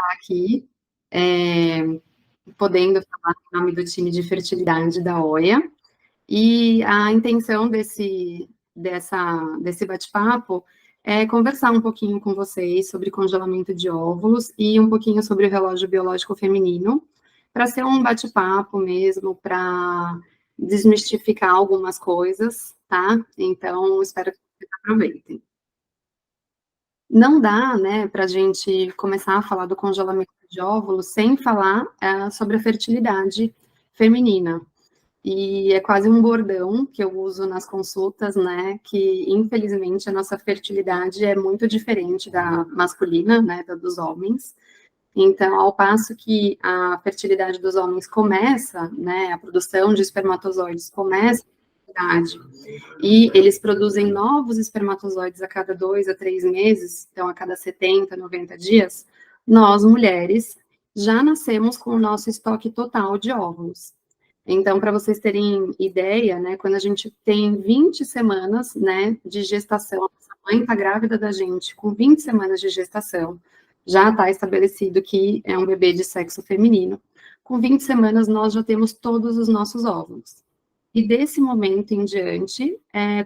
estar aqui, podendo falar em nome do time de fertilidade da OIA. E a intenção desse bate-papo é conversar um pouquinho com vocês sobre congelamento de óvulos e um pouquinho sobre o relógio biológico feminino, para ser um bate-papo mesmo, para desmistificar algumas coisas, tá? Então, espero que vocês aproveitem. Não dá, né, para a gente começar a falar do congelamento de óvulos sem falar sobre a fertilidade feminina. E é quase um bordão que eu uso nas consultas, né, que infelizmente a nossa fertilidade é muito diferente da masculina, né, da dos homens. Então, ao passo que a fertilidade dos homens começa, né, a produção de espermatozoides começa na idade, e eles produzem novos espermatozoides a cada 2 a 3 meses, então a cada 70, 90 dias, nós, mulheres, já nascemos com o nosso estoque total de óvulos. Então, para vocês terem ideia, né, quando a gente tem 20 semanas, né, de gestação, a mãe está grávida da gente com 20 semanas de gestação, já está estabelecido que é um bebê de sexo feminino. Com 20 semanas, nós já temos todos os nossos óvulos. E desse momento em diante,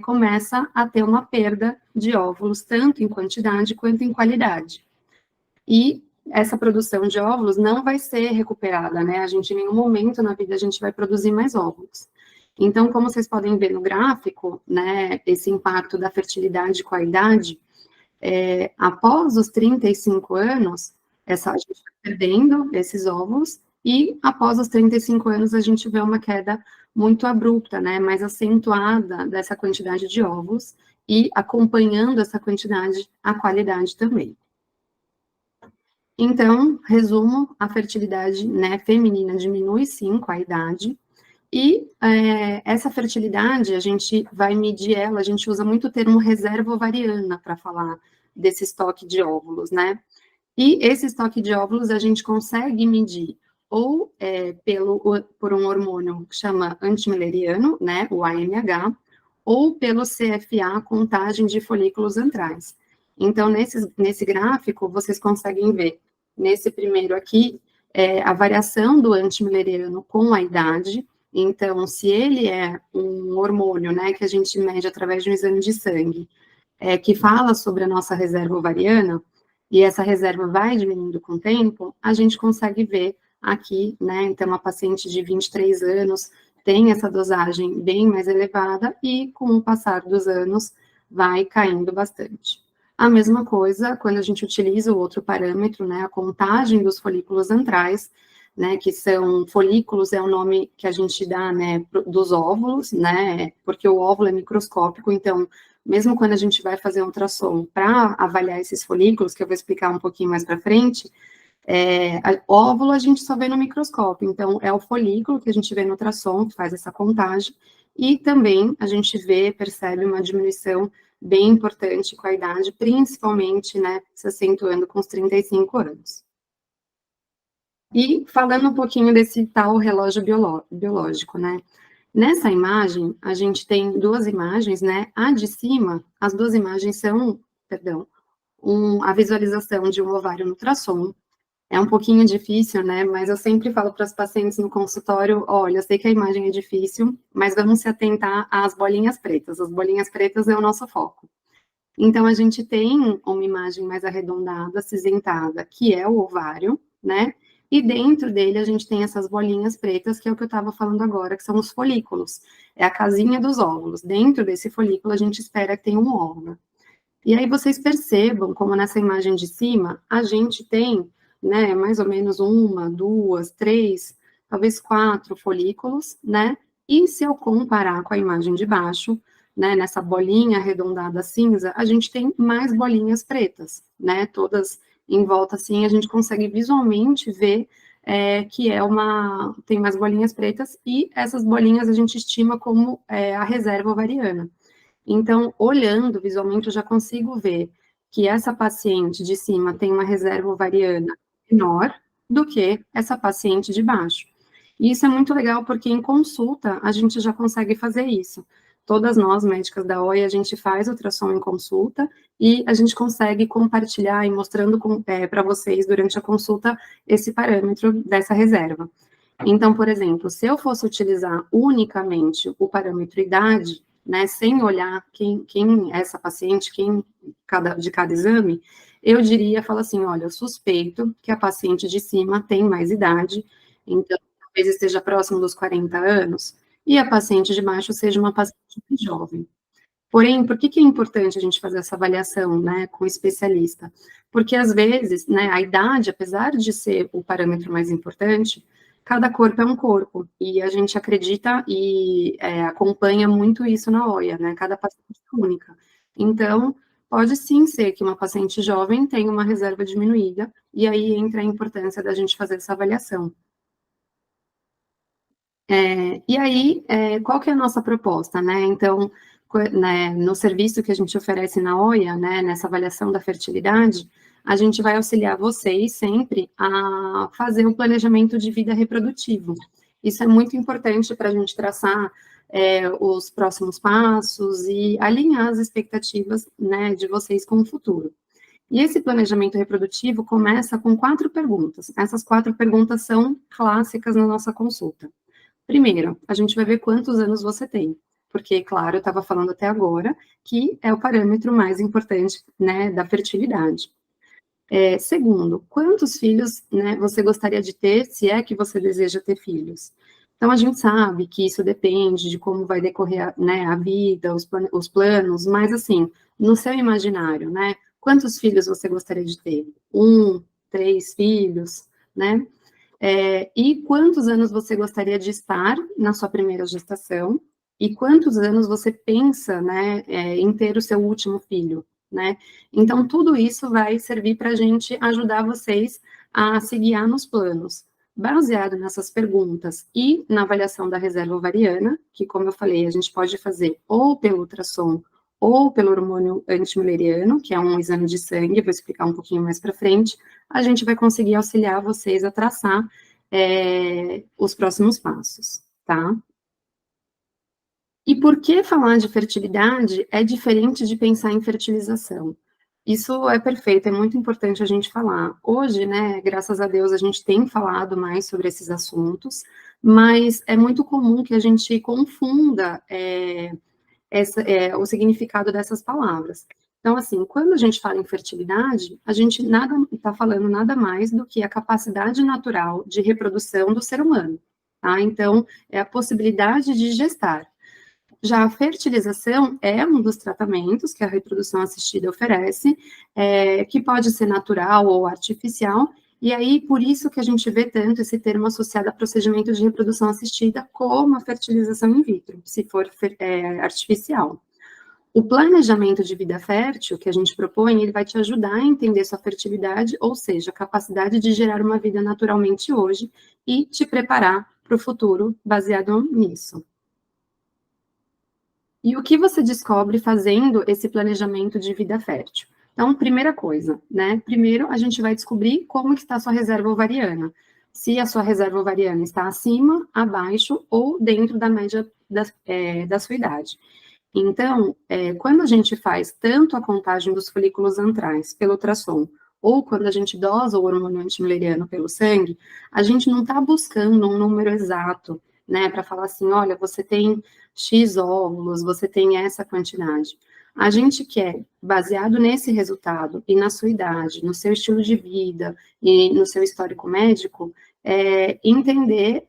começa a ter uma perda de óvulos, tanto em quantidade quanto em qualidade. E essa produção de óvulos não vai ser recuperada, né? A gente, em nenhum momento na vida, a gente vai produzir mais óvulos. Então, como vocês podem ver no gráfico, né, esse impacto da fertilidade com a idade, após os 35 anos, a gente vai perdendo esses óvulos, e após os 35 anos, a gente vê uma queda muito abrupta, né, mais acentuada dessa quantidade de óvulos, e acompanhando essa quantidade, a qualidade também. Então, resumo, a fertilidade, né, feminina diminui sim com a idade, e essa fertilidade, a gente vai medir ela, a gente usa muito o termo reserva ovariana para falar desse estoque de óvulos, né? E esse estoque de óvulos a gente consegue medir ou por um hormônio que chama antimileriano, né, o AMH, ou pelo CFA, contagem de folículos antrais. Então, nesse gráfico, vocês conseguem ver, nesse primeiro aqui, a variação do antimileriano com a idade. Então, se ele é um hormônio, né, que a gente mede através de um exame de sangue, que fala sobre a nossa reserva ovariana, e essa reserva vai diminuindo com o tempo, a gente consegue ver aqui, né, então, uma paciente de 23 anos tem essa dosagem bem mais elevada, e com o passar dos anos, vai caindo bastante. A mesma coisa quando a gente utiliza o outro parâmetro, né, a contagem dos folículos antrais, né, que são folículos, é o nome que a gente dá, né, dos óvulos, né, porque o óvulo é microscópico, então, mesmo quando a gente vai fazer um ultrassom para avaliar esses folículos, que eu vou explicar um pouquinho mais para frente, óvulo a gente só vê no microscópio, então é o folículo que a gente vê no ultrassom, que faz essa contagem, e também a gente vê, percebe uma diminuição bem importante com a idade, principalmente, né, se acentuando com os 35 anos. E falando um pouquinho desse tal relógio biológico, né? Nessa imagem, a gente tem duas imagens, né? A de cima, as duas imagens são, perdão, a visualização de um ovário no ultrassom. É um pouquinho difícil, né? Mas eu sempre falo para as pacientes no consultório, olha, eu sei que a imagem é difícil, mas vamos se atentar às bolinhas pretas. As bolinhas pretas é o nosso foco. Então, a gente tem uma imagem mais arredondada, acinzentada, que é o ovário, né? E dentro dele a gente tem essas bolinhas pretas, que é o que eu estava falando agora, que são os folículos. É a casinha dos óvulos. Dentro desse folículo a gente espera que tenha um óvulo. E aí vocês percebam como nessa imagem de cima a gente tem, né, mais ou menos uma, duas, três, talvez 4 folículos, né? E se eu comparar com a imagem de baixo, né, nessa bolinha arredondada cinza, a gente tem mais bolinhas pretas, né? Todas em volta assim, a gente consegue visualmente ver que tem mais bolinhas pretas, e essas bolinhas a gente estima como a reserva ovariana. Então, olhando visualmente, eu já consigo ver que essa paciente de cima tem uma reserva ovariana menor do que essa paciente de baixo. E isso é muito legal, porque em consulta a gente já consegue fazer isso. todas nós, médicas da OI, a gente faz ultrassom em consulta e a gente consegue compartilhar e mostrando para vocês durante a consulta esse parâmetro dessa reserva. Então, por exemplo, se eu fosse utilizar unicamente o parâmetro idade, né, sem olhar quem é essa paciente, de cada exame, eu diria, fala assim, olha, eu suspeito que a paciente de cima tem mais idade, então talvez esteja próximo dos 40 anos, e a paciente de baixo seja uma paciente mais jovem. Porém, por que é importante a gente fazer essa avaliação, né, com o especialista? Porque, às vezes, né, a idade, apesar de ser o parâmetro mais importante, cada corpo é um corpo, e a gente acredita e acompanha muito isso na OIA, né, cada paciente é única. Então, pode sim ser que uma paciente jovem tenha uma reserva diminuída, e aí entra a importância da gente fazer essa avaliação. E aí, qual que é a nossa proposta, né? Então, né, no serviço que a gente oferece na OIA, né, nessa avaliação da fertilidade, a gente vai auxiliar vocês sempre a fazer um planejamento de vida reprodutivo. Isso é muito importante para a gente traçar os próximos passos e alinhar as expectativas, né, de vocês com o futuro. E esse planejamento reprodutivo começa com 4 perguntas. Essas 4 perguntas são clássicas na nossa consulta. Primeiro, a gente vai ver quantos anos você tem, porque, claro, eu estava falando até agora que é o parâmetro mais importante, né, da fertilidade. Segundo, quantos filhos, né, você gostaria de ter, se é que você deseja ter filhos? Então, a gente sabe que isso depende de como vai decorrer, né, a vida, os planos, mas, assim, no seu imaginário, né, quantos filhos você gostaria de ter? 1, 3 filhos, né? E quantos anos você gostaria de estar na sua primeira gestação? E quantos anos você pensa, né, em ter o seu último filho, né? Então, tudo isso vai servir para a gente ajudar vocês a se guiar nos planos. Baseado nessas perguntas e na avaliação da reserva ovariana, que, como eu falei, a gente pode fazer ou pelo ultrassom ou pelo hormônio antimileriano, que é um exame de sangue, vou explicar um pouquinho mais para frente, a gente vai conseguir auxiliar vocês a traçar os próximos passos, tá? E por que falar de fertilidade é diferente de pensar em fertilização? Isso é perfeito, é muito importante a gente falar. Hoje, né, graças a Deus, a gente tem falado mais sobre esses assuntos, mas é muito comum que a gente confunda o significado dessas palavras. Então, assim, quando a gente fala em fertilidade, a gente está falando nada mais do que a capacidade natural de reprodução do ser humano, tá? Então, é a possibilidade de gestar. Já a fertilização é um dos tratamentos que a reprodução assistida oferece, que pode ser natural ou artificial, e aí, por isso que a gente vê tanto esse termo associado a procedimento de reprodução assistida como a fertilização in vitro, se for artificial. O planejamento de vida fértil que a gente propõe, ele vai te ajudar a entender sua fertilidade, ou seja, a capacidade de gerar uma vida naturalmente hoje e te preparar para o futuro baseado nisso. E o que você descobre fazendo esse planejamento de vida fértil? Então, primeira coisa, né? Primeiro, a gente vai descobrir como está a sua reserva ovariana. Se a sua reserva ovariana está acima, abaixo ou dentro da média da sua idade. Então, quando a gente faz tanto a contagem dos folículos antrais pelo ultrassom, ou quando a gente dosa o hormônio antimileriano pelo sangue, a gente não está buscando um número exato, né, para falar assim, olha, você tem X óvulos, você tem essa quantidade. A gente quer, baseado nesse resultado e na sua idade, no seu estilo de vida e no seu histórico médico, entender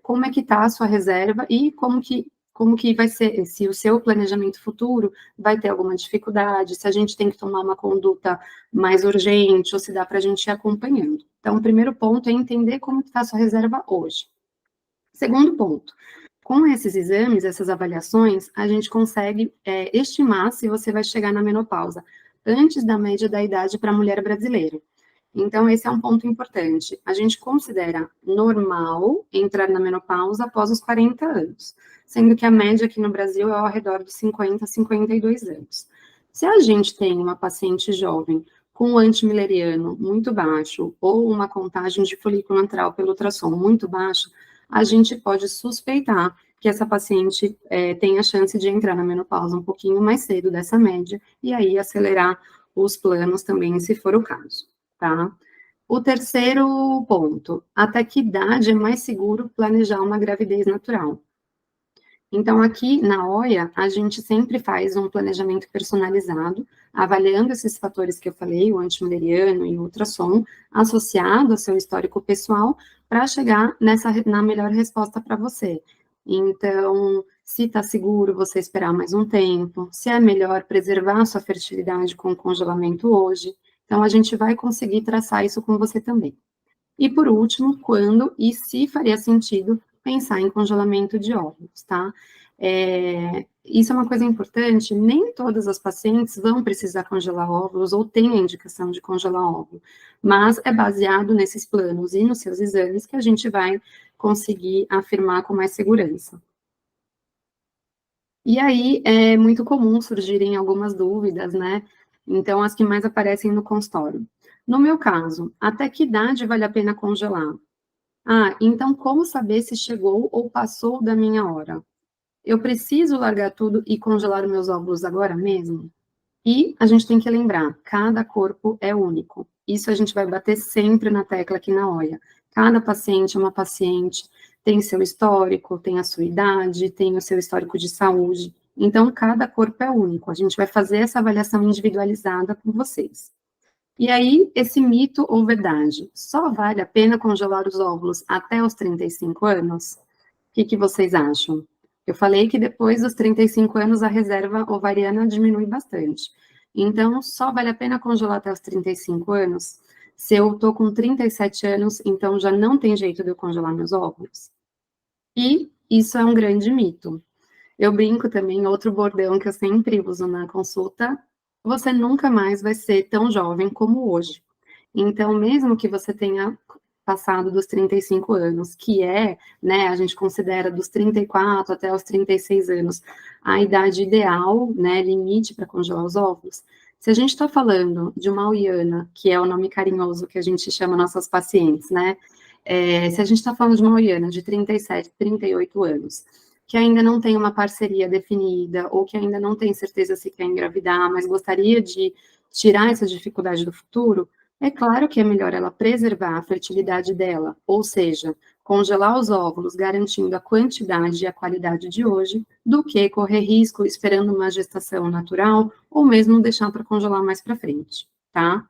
como é que está a sua reserva e como que vai ser, se o seu planejamento futuro vai ter alguma dificuldade, se a gente tem que tomar uma conduta mais urgente, ou se dá para a gente ir acompanhando. Então, o primeiro ponto é entender como está a sua reserva hoje. Segundo ponto, com esses exames, essas avaliações, a gente consegue estimar se você vai chegar na menopausa antes da média da idade para a mulher brasileira. Então, esse é um ponto importante. A gente considera normal entrar na menopausa após os 40 anos, sendo que a média aqui no Brasil é ao redor dos 50 a 52 anos. Se a gente tem uma paciente jovem com um antimileriano muito baixo ou uma contagem de folículo antral pelo ultrassom muito baixa, a gente pode suspeitar que essa paciente tem a chance de entrar na menopausa um pouquinho mais cedo dessa média, e aí acelerar os planos também, se for o caso, tá? O terceiro ponto, até que idade é mais seguro planejar uma gravidez natural? Então, aqui na OIA, a gente sempre faz um planejamento personalizado, avaliando esses fatores que eu falei, o antimileriano e o ultrassom, associado ao seu histórico pessoal, para chegar na melhor resposta para você. Então, se está seguro você esperar mais um tempo, se é melhor preservar a sua fertilidade com congelamento hoje. Então, a gente vai conseguir traçar isso com você também. E por último, quando e se faria sentido pensar em congelamento de óvulos, tá? Isso é uma coisa importante, nem todas as pacientes vão precisar congelar óvulos ou têm a indicação de congelar óvulo, mas é baseado nesses planos e nos seus exames que a gente vai conseguir afirmar com mais segurança. E aí, é muito comum surgirem algumas dúvidas, né? Então, as que mais aparecem no consultório. No meu caso, até que idade vale a pena congelar? Ah, então como saber se chegou ou passou da minha hora? Eu preciso largar tudo e congelar meus óvulos agora mesmo? E a gente tem que lembrar, cada corpo é único. Isso a gente vai bater sempre na tecla aqui na OIA. Cada paciente é uma paciente, tem seu histórico, tem a sua idade, tem o seu histórico de saúde. Então, cada corpo é único. A gente vai fazer essa avaliação individualizada com vocês. E aí, esse mito ou verdade? Só vale a pena congelar os óvulos até os 35 anos? O que vocês acham? Eu falei que depois dos 35 anos a reserva ovariana diminui bastante. Então, só vale a pena congelar até os 35 anos? Se eu tô com 37 anos, então já não tem jeito de eu congelar meus óvulos? E isso é um grande mito. Eu brinco também, outro bordão que eu sempre uso na consulta, você nunca mais vai ser tão jovem como hoje. Então, mesmo que você tenha passado dos 35 anos, que é, né, a gente considera dos 34 até os 36 anos, a idade ideal, né, limite para congelar os óvulos. Se a gente está falando de uma Uiana, que é o nome carinhoso que a gente chama nossas pacientes, né, se a gente está falando de uma Uiana de 37, 38 anos, que ainda não tem uma parceria definida, ou que ainda não tem certeza se quer engravidar, mas gostaria de tirar essa dificuldade do futuro, é claro que é melhor ela preservar a fertilidade dela, ou seja, congelar os óvulos, garantindo a quantidade e a qualidade de hoje, do que correr risco esperando uma gestação natural, ou mesmo deixar para congelar mais para frente, tá?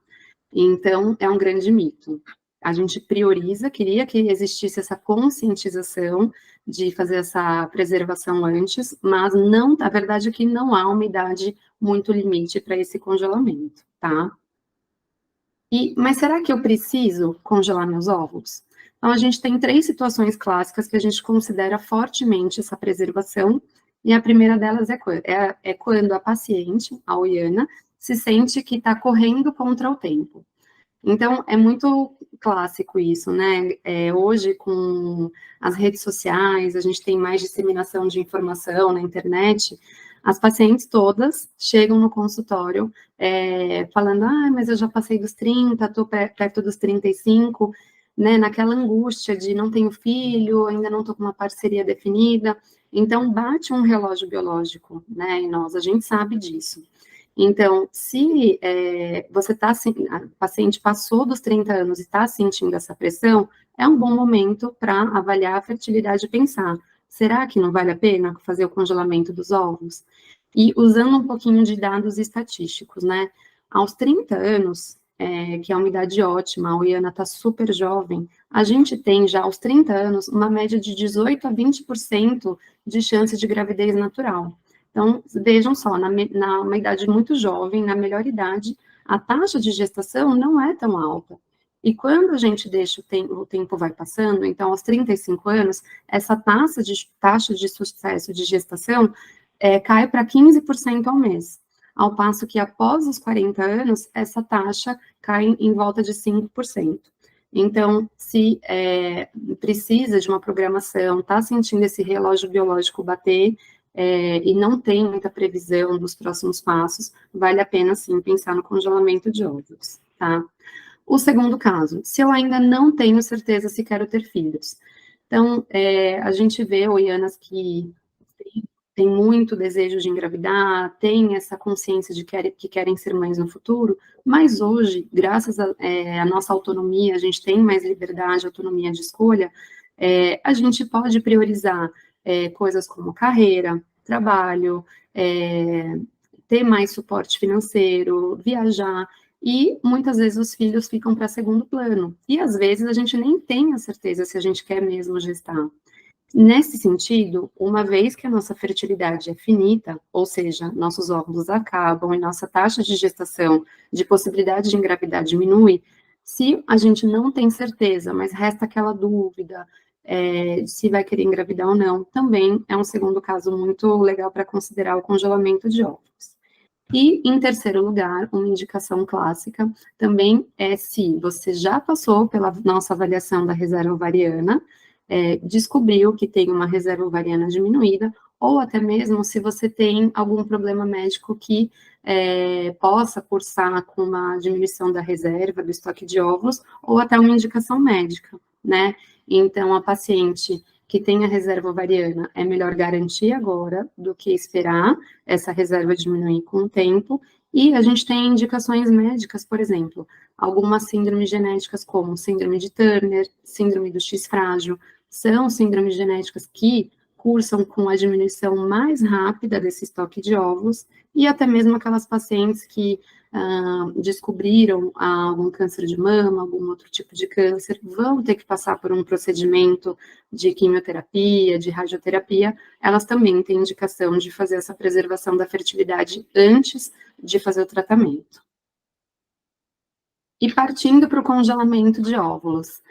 Então, é um grande mito. A gente prioriza, queria que existisse essa conscientização de fazer essa preservação antes, mas não, a verdade é que não há uma idade muito limite para esse congelamento, tá? Mas será que eu preciso congelar meus óvulos? Então, a gente tem 3 situações clássicas que a gente considera fortemente essa preservação, e a primeira delas é quando a paciente, a Uiana, se sente que está correndo contra o tempo. Então, é muito clássico isso, né? Hoje, com as redes sociais, a gente tem mais disseminação de informação na internet, as pacientes todas chegam no consultório falando, mas eu já passei dos 30, estou perto dos 35, né? Naquela angústia de não tenho filho, ainda não estou com uma parceria definida. Então, bate um relógio biológico, né? E a gente sabe disso. Então, se você está, a paciente passou dos 30 anos e está sentindo essa pressão, é um bom momento para avaliar a fertilidade e pensar, será que não vale a pena fazer o congelamento dos óvulos? E usando um pouquinho de dados estatísticos, né? Aos 30 anos, que é uma idade ótima, a Uiana está super jovem, a gente tem já aos 30 anos uma média de 18 a 20% de chance de gravidez natural. Então, vejam só, numa idade muito jovem, na melhor idade, a taxa de gestação não é tão alta. E quando a gente deixa o tempo vai passando, então, aos 35 anos, essa taxa de sucesso de gestação cai para 15% ao mês. Ao passo que, após os 40 anos, essa taxa cai em volta de 5%. Então, se precisa de uma programação, está sentindo esse relógio biológico bater, e não tem muita previsão dos próximos passos, vale a pena, sim, pensar no congelamento de óvulos, tá? O segundo caso, se eu ainda não tenho certeza se quero ter filhos. Então, a gente vê oianas que têm muito desejo de engravidar, têm essa consciência de que querem ser mães no futuro, mas hoje, graças à nossa autonomia, a gente tem mais liberdade, autonomia de escolha, a gente pode priorizar coisas como carreira, trabalho, ter mais suporte financeiro, viajar, e muitas vezes os filhos ficam para segundo plano. E às vezes a gente nem tem a certeza se a gente quer mesmo gestar. Nesse sentido, uma vez que a nossa fertilidade é finita, ou seja, nossos óvulos acabam e nossa taxa de gestação, de possibilidade de engravidar diminui, se a gente não tem certeza, mas resta aquela dúvida se vai querer engravidar ou não, também é um segundo caso muito legal para considerar o congelamento de óvulos. E, em terceiro lugar, uma indicação clássica também é se você já passou pela nossa avaliação da reserva ovariana, descobriu que tem uma reserva ovariana diminuída, ou até mesmo se você tem algum problema médico que possa cursar com uma diminuição da reserva, do estoque de óvulos, ou até uma indicação médica, né? Então, a paciente que tem a reserva ovariana é melhor garantir agora do que esperar essa reserva diminuir com o tempo, e a gente tem indicações médicas, por exemplo, algumas síndromes genéticas como síndrome de Turner, síndrome do X frágil, são síndromes genéticas que cursam com a diminuição mais rápida desse estoque de óvulos, e até mesmo aquelas pacientes que descobriram algum câncer de mama, algum outro tipo de câncer, vão ter que passar por um procedimento de quimioterapia, de radioterapia, elas também têm indicação de fazer essa preservação da fertilidade antes de fazer o tratamento. E partindo para o congelamento de óvulos,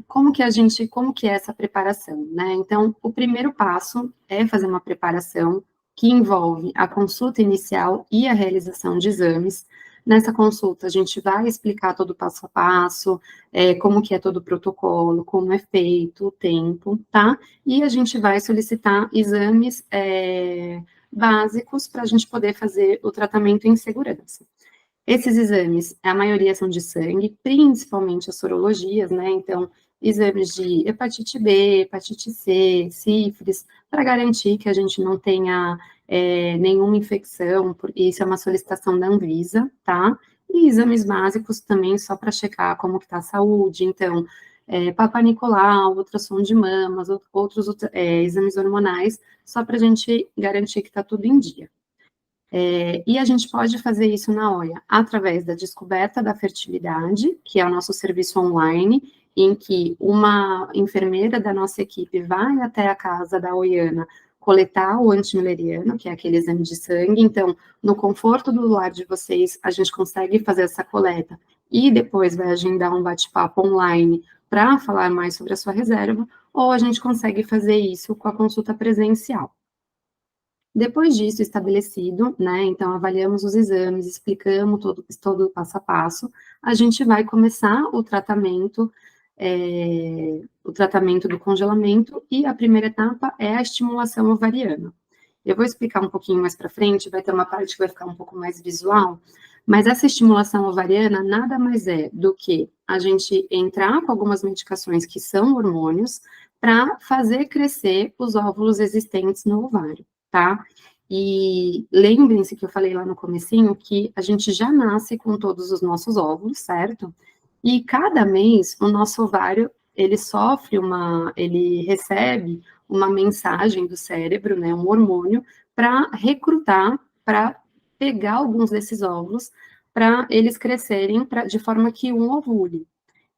como que é essa preparação, né? Então, o primeiro passo é fazer uma preparação que envolve a consulta inicial e a realização de exames. Nessa consulta, a gente vai explicar todo o passo a passo, como que é todo o protocolo, como é feito, o tempo, tá? E a gente vai solicitar exames básicos para a gente poder fazer o tratamento em segurança. Esses exames, a maioria são de sangue, principalmente as sorologias, né? Então, exames de hepatite B, hepatite C, sífilis, para garantir que a gente não tenha nenhuma infecção, porque isso é uma solicitação da Anvisa, tá? E exames básicos também, só para checar como que está a saúde, então, Papa Nicolau, ultrassom de mamas, outros exames hormonais, só para a gente garantir que está tudo em dia. E a gente pode fazer isso na OIA através da descoberta da fertilidade, que é o nosso serviço online, em que uma enfermeira da nossa equipe vai até a casa da oiana coletar o antimileriano, que é aquele exame de sangue. Então, no conforto do lar de vocês, a gente consegue fazer essa coleta e depois vai agendar um bate-papo online para falar mais sobre a sua reserva, ou a gente consegue fazer isso com a consulta presencial. Depois disso estabelecido, né, então avaliamos os exames, explicamos todo o passo a passo, a gente vai começar o tratamento do congelamento, e a primeira etapa é a estimulação ovariana. Eu vou explicar um pouquinho mais para frente, vai ter uma parte que vai ficar um pouco mais visual, mas essa estimulação ovariana nada mais é do que a gente entrar com algumas medicações que são hormônios para fazer crescer os óvulos existentes no ovário, tá? E lembrem-se que eu falei lá no comecinho que a gente já nasce com todos os nossos óvulos, certo? E cada mês o nosso ovário, ele recebe uma mensagem do cérebro, né, um hormônio, para recrutar, para pegar alguns desses óvulos, para eles crescerem de forma que um ovule.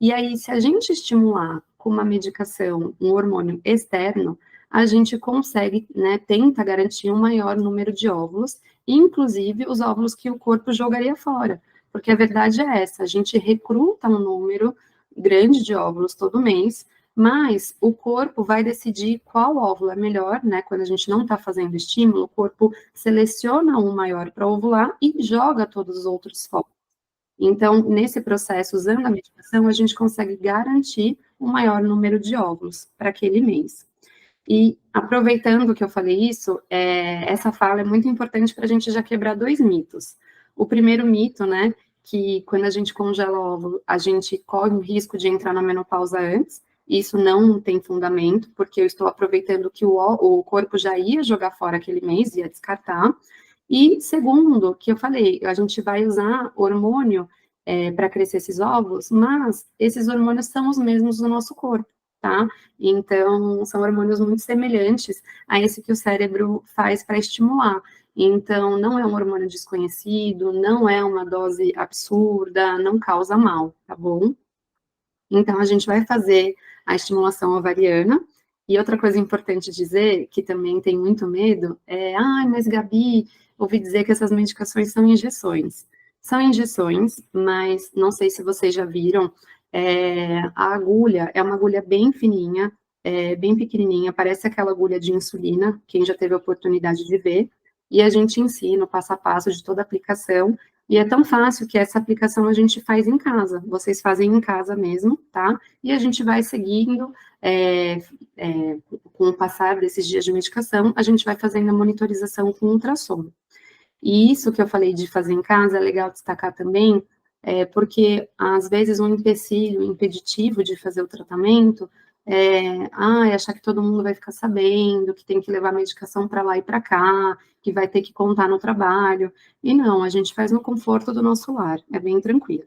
E aí, se a gente estimular com uma medicação, um hormônio externo, a gente consegue, né, tenta garantir um maior número de óvulos, inclusive os óvulos que o corpo jogaria fora. Porque a verdade é essa, a gente recruta um número grande de óvulos todo mês, mas o corpo vai decidir qual óvulo é melhor, né? Quando a gente não está fazendo estímulo, o corpo seleciona um maior para ovular e joga todos os outros fora. Então, nesse processo, usando a medicação, a gente consegue garantir um maior número de óvulos para aquele mês. E aproveitando que eu falei isso, essa fala é muito importante para a gente já quebrar dois mitos. O primeiro mito, né, que quando a gente congela óvulo, a gente corre o risco de entrar na menopausa antes. Isso não tem fundamento, porque eu estou aproveitando que o corpo já ia jogar fora aquele mês, ia descartar. E segundo, que eu falei, a gente vai usar hormônio para crescer esses ovos, mas esses hormônios são os mesmos do nosso corpo, tá? Então, são hormônios muito semelhantes a esse que o cérebro faz para estimular. Então, não é um hormônio desconhecido, não é uma dose absurda, não causa mal, tá bom? Então, a gente vai fazer a estimulação ovariana. E outra coisa importante dizer, que também tem muito medo, é: ah, mas Gabi, ouvi dizer que essas medicações são injeções. São injeções, mas não sei se vocês já viram, a agulha é uma agulha bem fininha, bem pequenininha, parece aquela agulha de insulina, quem já teve a oportunidade de ver, e a gente ensina o passo a passo de toda a aplicação, e é tão fácil que essa aplicação a gente faz em casa, vocês fazem em casa mesmo, tá? E a gente vai seguindo, com o passar desses dias de medicação, a gente vai fazendo a monitorização com ultrassom. E isso que eu falei de fazer em casa é legal destacar também, porque às vezes um empecilho, um impeditivo de fazer o tratamento é achar que todo mundo vai ficar sabendo, que tem que levar medicação para lá e para cá, que vai ter que contar no trabalho. E não, a gente faz no conforto do nosso lar, é bem tranquilo.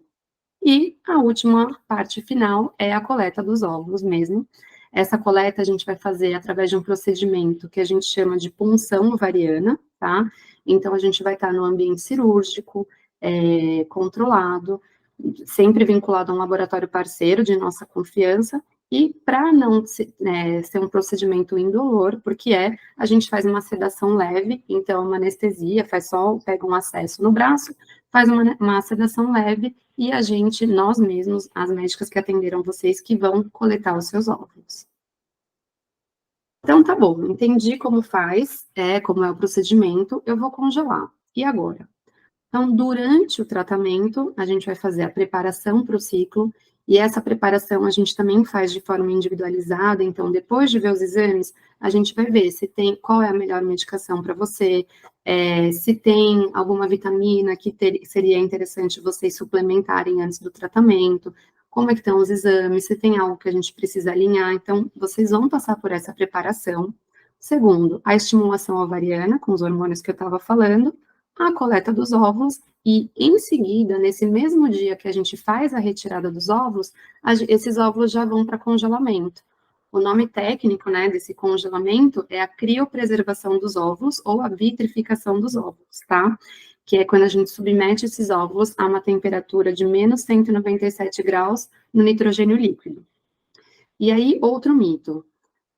E a última parte final é a coleta dos óvulos mesmo. Essa coleta a gente vai fazer através de um procedimento que a gente chama de punção ovariana, tá? Então, a gente vai estar no ambiente cirúrgico, controlado, sempre vinculado a um laboratório parceiro de nossa confiança, e para não ser um procedimento indolor, porque a gente faz uma sedação leve, então uma anestesia, pega um acesso no braço, faz uma sedação leve, e a gente, nós mesmos, as médicas que atenderam vocês, que vão coletar os seus óvulos. Então, tá bom, entendi como faz, como é o procedimento, eu vou congelar. E agora? Então, durante o tratamento, a gente vai fazer a preparação para o ciclo, e essa preparação a gente também faz de forma individualizada, então, depois de ver os exames, a gente vai ver se tem, qual é a melhor medicação para você, se tem alguma vitamina que seria interessante vocês suplementarem antes do tratamento, como é que estão os exames, se tem algo que a gente precisa alinhar, então, vocês vão passar por essa preparação. Segundo, a estimulação ovariana, com os hormônios que eu estava falando, a coleta dos óvulos e, em seguida, nesse mesmo dia que a gente faz a retirada dos óvulos, esses óvulos já vão para congelamento. O nome técnico, né, desse congelamento é a criopreservação dos óvulos ou a vitrificação dos óvulos, tá? Que é quando a gente submete esses óvulos a uma temperatura de menos 197 graus no nitrogênio líquido. E aí, outro mito.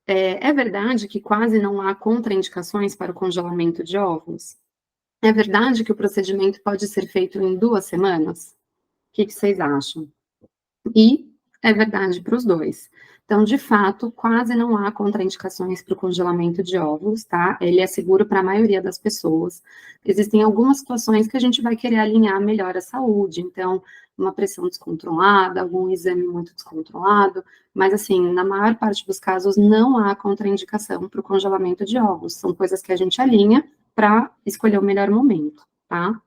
É verdade que quase não há contraindicações para o congelamento de óvulos? É verdade que o procedimento pode ser feito em 2 semanas? O que vocês acham? E é verdade para os dois. Então, de fato, quase não há contraindicações para o congelamento de óvulos, tá? Ele é seguro para a maioria das pessoas. Existem algumas situações que a gente vai querer alinhar melhor a saúde, então, uma pressão descontrolada, algum exame muito descontrolado, mas, assim, na maior parte dos casos, não há contraindicação para o congelamento de óvulos. São coisas que a gente alinha para escolher o melhor momento, tá?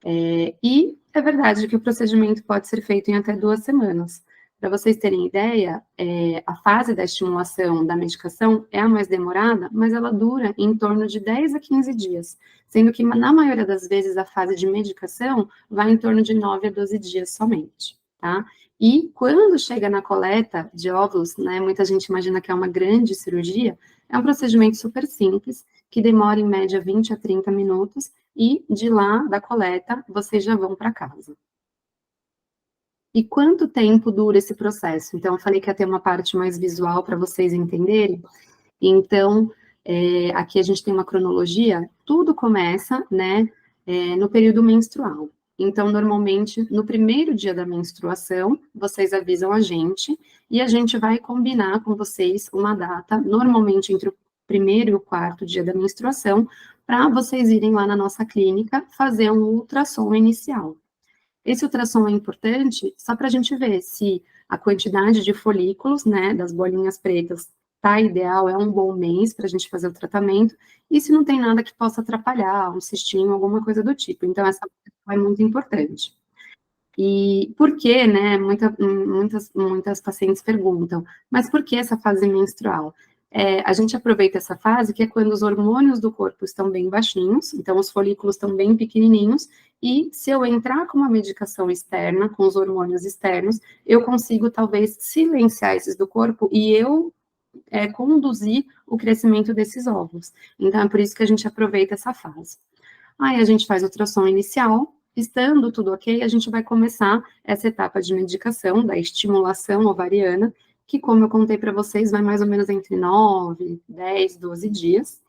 E é verdade que o procedimento pode ser feito em até 2 semanas. Para vocês terem ideia, a fase da estimulação da medicação é a mais demorada, mas ela dura em torno de 10 a 15 dias, sendo que, na maioria das vezes, a fase de medicação vai em torno de 9 a 12 dias somente, tá? E quando chega na coleta de óvulos, né, muita gente imagina que é uma grande cirurgia, é um procedimento super simples, que demora em média 20 a 30 minutos, e de lá, da coleta, vocês já vão para casa. E quanto tempo dura esse processo? Então, eu falei que ia ter uma parte mais visual para vocês entenderem. Então, aqui a gente tem uma cronologia, tudo começa, né, no período menstrual. Então, normalmente, no primeiro dia da menstruação, vocês avisam a gente, e a gente vai combinar com vocês uma data, normalmente entre o primeiro e o quarto dia da menstruação, para vocês irem lá na nossa clínica fazer um ultrassom inicial. Esse ultrassom é importante só para a gente ver se a quantidade de folículos, né, das bolinhas pretas, tá ideal, é um bom mês para a gente fazer o tratamento, e se não tem nada que possa atrapalhar, um cistinho, alguma coisa do tipo. Então, essa é muito importante. E por que, né, muitas pacientes perguntam, mas por que essa fase menstrual? A gente aproveita essa fase que é quando os hormônios do corpo estão bem baixinhos, então os folículos estão bem pequenininhos, e se eu entrar com uma medicação externa, com os hormônios externos, eu consigo talvez silenciar esses do corpo e eu conduzir o crescimento desses óvulos. Então é por isso que a gente aproveita essa fase. Aí a gente faz ultrassom inicial, estando tudo ok, a gente vai começar essa etapa de medicação, da estimulação ovariana, que, como eu contei para vocês, vai mais ou menos entre 9, 10, 12 dias.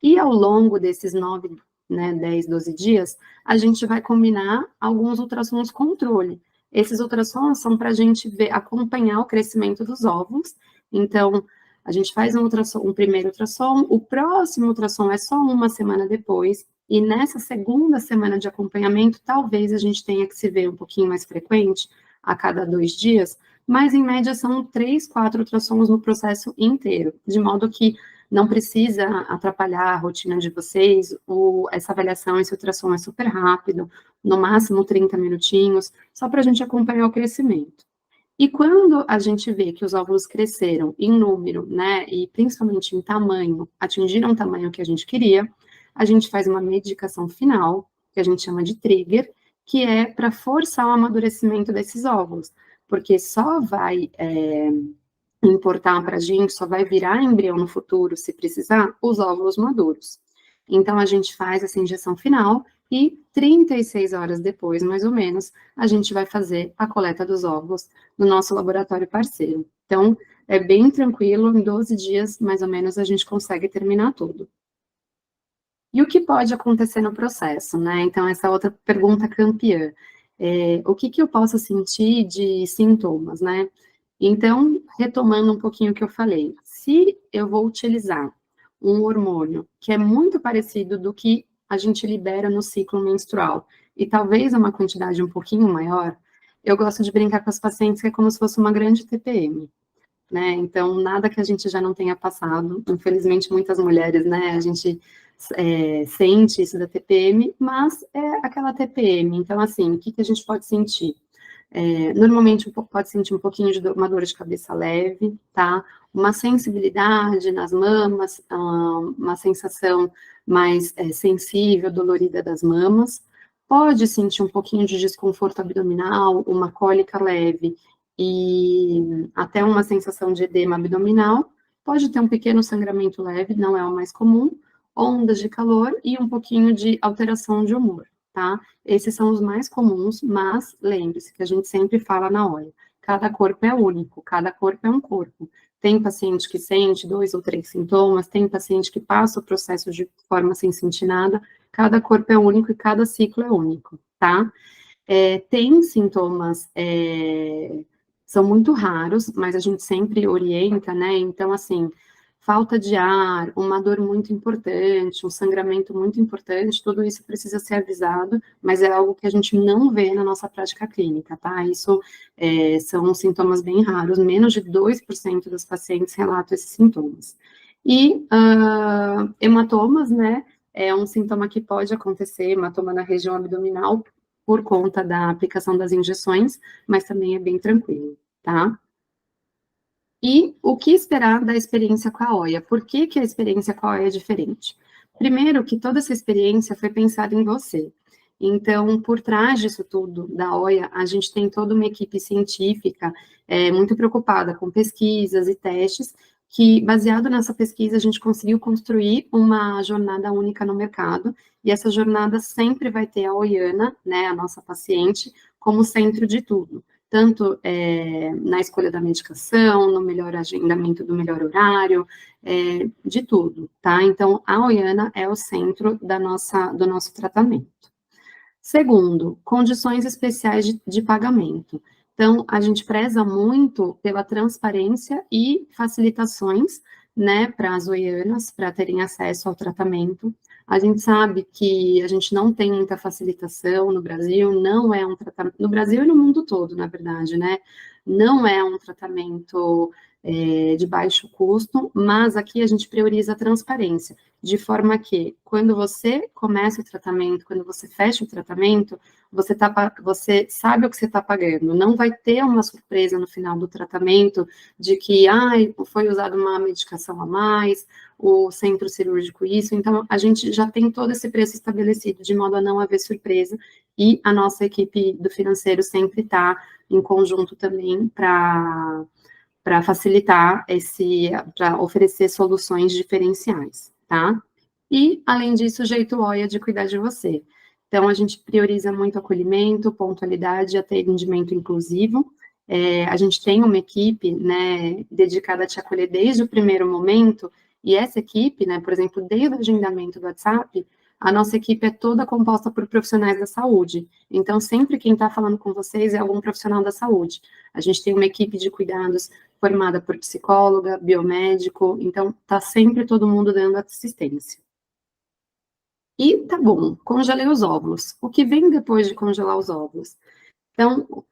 E ao longo desses 9, 10, 12 dias, a gente vai combinar alguns ultrassons controle. Esses ultrassons são para a gente acompanhar o crescimento dos óvulos. Então, a gente faz um primeiro ultrassom, o próximo ultrassom é só uma semana depois, e nessa segunda semana de acompanhamento, talvez a gente tenha que se ver um pouquinho mais frequente, a cada 2 dias, mas em média são 3, 4 ultrassons no processo inteiro, de modo que não precisa atrapalhar a rotina de vocês, essa avaliação, esse ultrassom é super rápido, no máximo 30 minutinhos, só para a gente acompanhar o crescimento. E quando a gente vê que os óvulos cresceram em número, né, e principalmente em tamanho, atingiram o tamanho que a gente queria, a gente faz uma medicação final, que a gente chama de trigger, que é para forçar o amadurecimento desses óvulos, porque só vai importar para a gente, só vai virar embrião no futuro, se precisar, os óvulos maduros. Então, a gente faz essa injeção final e 36 horas depois, mais ou menos, a gente vai fazer a coleta dos óvulos no nosso laboratório parceiro. Então, é bem tranquilo, em 12 dias, mais ou menos, a gente consegue terminar tudo. E o que pode acontecer no processo, né? Então, essa outra pergunta campeã. O que eu posso sentir de sintomas, né? Então, retomando um pouquinho o que eu falei, se eu vou utilizar um hormônio que é muito parecido do que a gente libera no ciclo menstrual, e talvez uma quantidade um pouquinho maior, eu gosto de brincar com as pacientes que é como se fosse uma grande TPM, né? Então, nada que a gente já não tenha passado. Infelizmente, muitas mulheres, né? A gente sente isso da TPM, mas é aquela TPM. Então, assim, o que a gente pode sentir? Normalmente pode sentir um pouquinho de uma dor de cabeça leve, tá? Uma sensibilidade nas mamas, uma sensação mais sensível, dolorida das mamas. Pode sentir um pouquinho de desconforto abdominal, uma cólica leve e até uma sensação de edema abdominal. Pode ter um pequeno sangramento leve, não é o mais comum, ondas de calor e um pouquinho de alteração de humor, tá? Esses são os mais comuns, mas lembre-se que a gente sempre fala na hora, cada corpo é único, cada corpo é um corpo. Tem paciente que sente 2 ou 3 sintomas, tem paciente que passa o processo de forma sem sentir nada, cada corpo é único e cada ciclo é único, tá? Tem sintomas, são muito raros, mas a gente sempre orienta, né? Então, assim, falta de ar, uma dor muito importante, um sangramento muito importante, tudo isso precisa ser avisado, mas é algo que a gente não vê na nossa prática clínica, tá? Isso são sintomas bem raros, menos de 2% dos pacientes relatam esses sintomas. E hematomas, né? É um sintoma que pode acontecer, hematoma na região abdominal, por conta da aplicação das injeções, mas também é bem tranquilo, tá? E o que esperar da experiência com a OIA? Por que a experiência com a OIA é diferente? Primeiro, que toda essa experiência foi pensada em você. Então, por trás disso tudo, da OIA, a gente tem toda uma equipe científica muito preocupada com pesquisas e testes, que, baseado nessa pesquisa, a gente conseguiu construir uma jornada única no mercado, e essa jornada sempre vai ter a OIANA, né, a nossa paciente, como centro de tudo, tanto na escolha da medicação, no melhor agendamento do melhor horário, de tudo, tá? Então, a OIANA é o centro do nosso tratamento. Segundo, condições especiais de pagamento. Então, a gente preza muito pela transparência e facilitações, né, para as OIANAs, para terem acesso ao tratamento. A gente sabe que a gente não tem muita facilitação no Brasil, não é um tratamento, no Brasil e no mundo todo, na verdade, né? não é um tratamento de baixo custo, mas aqui a gente prioriza a transparência, de forma que, quando você começa o tratamento, quando você fecha o tratamento, você sabe o que você está pagando, não vai ter uma surpresa no final do tratamento de que, foi usada uma medicação a mais, o centro cirúrgico isso, então a gente já tem todo esse preço estabelecido, de modo a não haver surpresa, e a nossa equipe do financeiro sempre está em conjunto também para facilitar para oferecer soluções diferenciais, tá? E, além disso, o jeito OIA de cuidar de você. Então, a gente prioriza muito acolhimento, pontualidade e atendimento inclusivo. A gente tem uma equipe, né, dedicada a te acolher desde o primeiro momento, e essa equipe, né, por exemplo, desde o agendamento do WhatsApp, a nossa equipe é toda composta por profissionais da saúde. Então, sempre quem está falando com vocês é algum profissional da saúde. A gente tem uma equipe de cuidados formada por psicóloga, biomédico, então está sempre todo mundo dando assistência. E tá bom, congelei os óvulos. O que vem depois de congelar os óvulos? Então,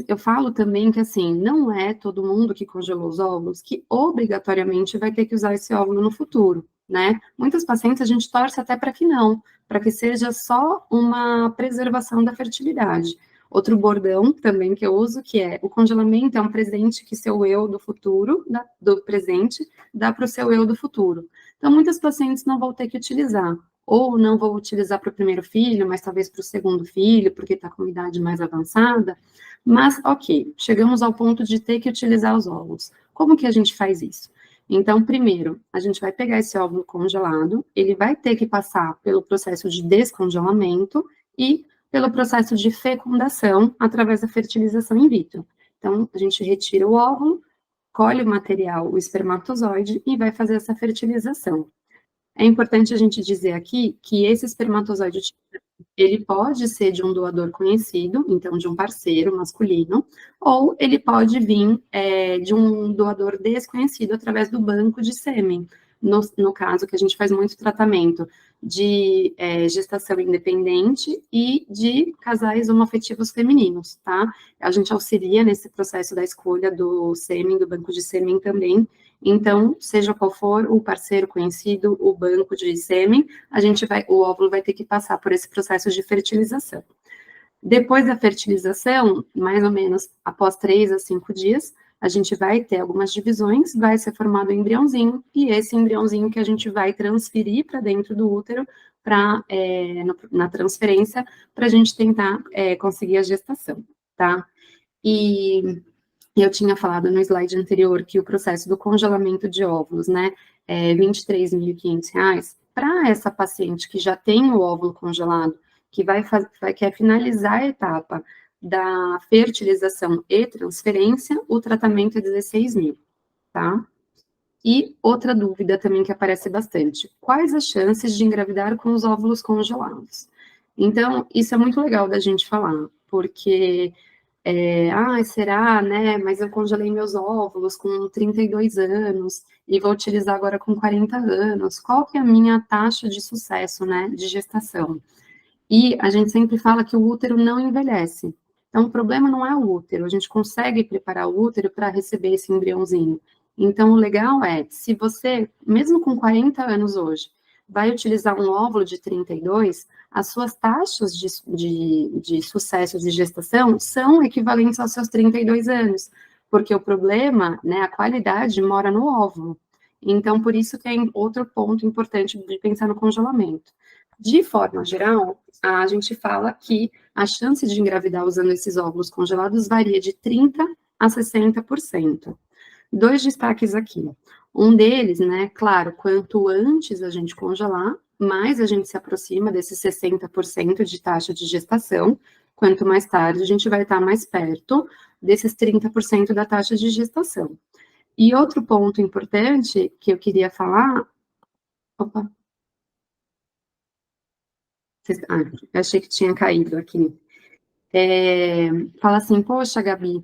eu falo também que, assim, não é todo mundo que congelou os óvulos que obrigatoriamente vai ter que usar esse óvulo no futuro, né? Muitas pacientes a gente torce até para que não, para que seja só uma preservação da fertilidade. Outro bordão também que eu uso, que é: o congelamento é um presente que seu eu do futuro, do presente, dá para o seu eu do futuro. Então, muitas pacientes não vão ter que utilizar, ou não vou utilizar para o primeiro filho, mas talvez para o segundo filho, porque está com idade mais avançada. Mas, ok, chegamos ao ponto de ter que utilizar os óvulos. Como que a gente faz isso? Então, primeiro, a gente vai pegar esse óvulo congelado, ele vai ter que passar pelo processo de descongelamento e pelo processo de fecundação através da fertilização in vitro. Então, a gente retira o óvulo, colhe o material, o espermatozoide, e vai fazer essa fertilização. É importante a gente dizer aqui que esse espermatozoide, ele pode ser de um doador conhecido, então de um parceiro masculino, ou ele pode vir de um doador desconhecido através do banco de sêmen. No caso, que a gente faz muito tratamento de gestação independente e de casais homoafetivos femininos, tá? A gente auxilia nesse processo da escolha do sêmen, do banco de sêmen também. Então, seja qual for o parceiro conhecido, o banco de sêmen, o óvulo vai ter que passar por esse processo de fertilização. Depois da fertilização, mais ou menos após 3 a 5 dias, a gente vai ter algumas divisões, vai ser formado um embriãozinho, e esse embriãozinho que a gente vai transferir para dentro do útero, na transferência, para a gente tentar conseguir a gestação, tá? E eu tinha falado no slide anterior que o processo do congelamento de óvulos, né, é R$ 23.500. Para essa paciente que já tem o óvulo congelado, que quer finalizar a etapa da fertilização e transferência, o tratamento é 16 mil, tá? E outra dúvida também que aparece bastante: quais as chances de engravidar com os óvulos congelados? Então, isso é muito legal da gente falar, porque será, né? Mas eu congelei meus óvulos com 32 anos e vou utilizar agora com 40 anos. Qual que é a minha taxa de sucesso, né, de gestação? E a gente sempre fala que o útero não envelhece. Então, o problema não é o útero, a gente consegue preparar o útero para receber esse embriãozinho. Então, o legal é, se você, mesmo com 40 anos hoje, vai utilizar um óvulo de 32, as suas taxas de sucesso de gestação são equivalentes aos seus 32 anos, porque o problema, né, a qualidade mora no óvulo. Então, por isso que é outro ponto importante de pensar no congelamento. De forma geral, a gente fala que a chance de engravidar usando esses óvulos congelados varia de 30% a 60%. 2 destaques aqui. Um deles, né, claro, quanto antes a gente congelar, mais a gente se aproxima desses 60% de taxa de gestação, quanto mais tarde a gente vai estar mais perto desses 30% da taxa de gestação. E outro ponto importante que eu queria falar... Opa! Eu achei que tinha caído aqui. Fala assim: poxa, Gabi,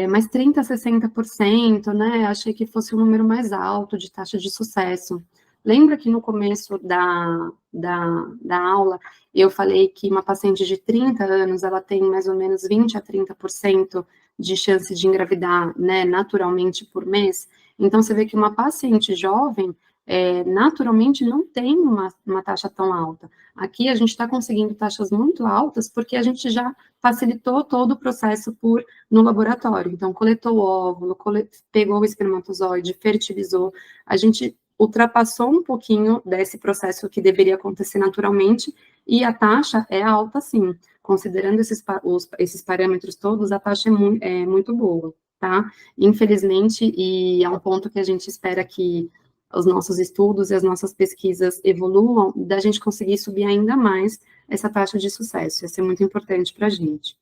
mas 30% a 60%, né? Achei que fosse um número mais alto de taxa de sucesso. Lembra que no começo da aula eu falei que uma paciente de 30 anos ela tem mais ou menos 20% a 30% de chance de engravidar, né, naturalmente por mês. Então, você vê que uma paciente jovem, naturalmente, não tem uma taxa tão alta. Aqui, a gente está conseguindo taxas muito altas, porque a gente já facilitou todo o processo no laboratório. Então, coletou o óvulo, pegou o espermatozoide, fertilizou, a gente ultrapassou um pouquinho desse processo que deveria acontecer naturalmente, e a taxa é alta, sim. Considerando esses parâmetros todos, a taxa é muito boa, tá? Infelizmente, e é um ponto que a gente espera que os nossos estudos e as nossas pesquisas evoluam, da gente conseguir subir ainda mais essa taxa de sucesso. Isso é muito importante para a gente.